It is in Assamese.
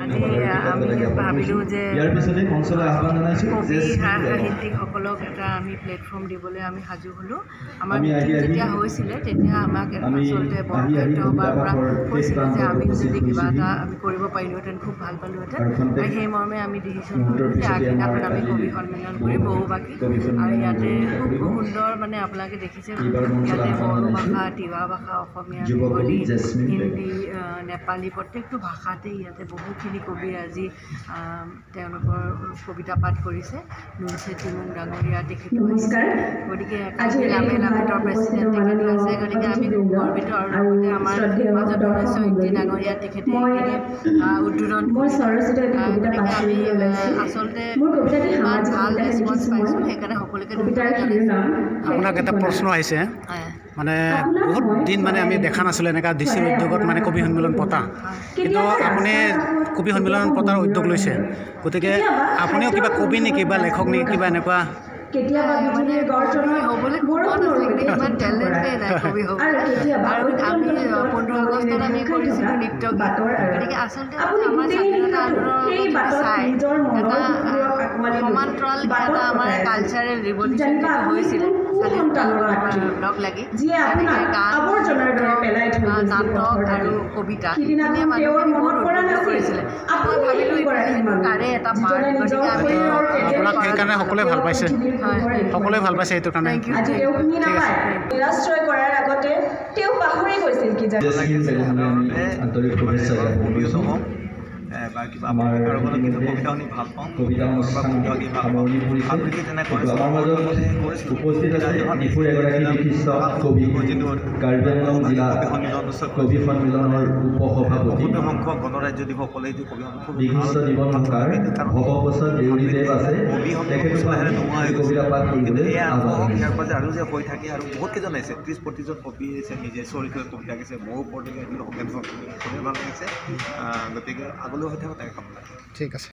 আমি ভাবিলোঁ যে কবি সাহিত্যিকসকলক এটা আমি প্লেটফৰ্ম দিবলৈ আমি সাজু হ'লোঁ। আমাৰ মিটিং যেতিয়া হৈছিলে তেতিয়া আমাক আচলতে বৰসাহিত্যসভাৰ পৰা কৈছিলে যে আমি যদি কিবা এটা আমি কৰিব পাৰিলোহেঁতেন খুব ভাল পালোহেঁতেন। আৰু সেই মৰ্মে আমি ডিচিশ্যন ল'লোঁ যে আগদিনাখন আমি কবি সন্মিলন কৰিম বহুবাকী। আৰু ইয়াতে খুব সুন্দৰ মানে আপোনালোকে দেখিছে ইয়াতে বড়ো ভাষা, তিৱা ভাষা, অসমীয়া, বেংগলী, হিন্দী, নেপালী প্ৰত্যেকটো ভাষাতেই ইয়াতে বহুখিনি কবি আজি তেওঁলোকৰ কবিতা পাঠ কৰিছে। নুনচেতি মুং ডাঙৰীয়া তেখেতো আহিছে, গতিকে লামে লামেটৰ প্ৰেচিডেণ্ট তেখেতো আছে। গতিকে আমি খুব গৰ্বিত আৰু লগতে আমাৰ মাজত নুনচেতি ডাঙৰীয়া তেখেতে উদ্বোধন গতিকে আমি আচলতে ইমান ভাল ৰেচপঞ্চ পাইছোঁ, সেইকাৰণে সকলোকে আপোনাক এটা প্ৰশ্ন আহিছে মানে বহুত দিন মানে আমি দেখা নাছিলোঁ এনেকুৱা ডিচি উদ্যোগত মানে কবি সন্মিলন পতা, কিন্তু আপুনি কবি সন্মিলন পতাৰ উদ্যোগ লৈছে, গতিকে আপুনিও কিবা কবি নেকি বা লেখক নেকি কিবা এনেকুৱা? মানে হ'বলৈ মন আছে, কিন্তু ইমান টেলেণ্টেই নাই কবি হ'বলৈ। আৰু আমি 15 আগষ্টত আমি কৰিছিলোঁ নৃত্য গীত। গতিকে আচলতে আমাৰ স্বাধীনতা আন্দোলনৰ চাই এটা সমান্তৰাল এটা আমাৰ কালচাৰেল ৰিভলিউশ্যন যিটো হৈছিলে স্বাধীনতা লগ লাগি, তেনেকৈ গান, নাটক আৰু কবিতা সেইখিনিয়ে মানুহখিনি বহুত উদ্বুদ্ধ কৰিছিলে। মই ভাবিলোঁ এইটো তাৰে এটা পাৰ্ট, গতিকে আমি আপোনাক সেইকাৰণে সকলোৱে ভাল পাইছে, সকলোৱে ভাল পাইছে এইটো কাৰণে। আন্তৰিক শুভেচ্ছা জ্ঞাপন কৰিছোঁ। আমাৰ কবিতা অনুষ্ঠান সামৰণি পৰিছে। আমাৰ মাজত উপস্থিত আছে ডিফুৰ এগৰাকী বিশিষ্ট কবি, কাৰ্বি আংলং জিলা কবি সন্মিলনৰ উপসভাপতি বিশিষ্ট জীৱনকাৰ ভৱপ্ৰসাদ দেউৰীদেৱ আছে। তেখেতসকলে কবিতা পাঠ কৰিবলৈ আৰু যে হৈ থাকে আৰু বহুত কেইজন আছে, 30-40জন কবি আছে, নিজে চৰিত্ৰ কবিতা গাইছে, ময়ো ওপৰতে গাইছিলোঁ, ভাল লাগিছে। গতিকে আগলৈ হৈ থাকক তাকে কাম লাগে। ঠিক আছে।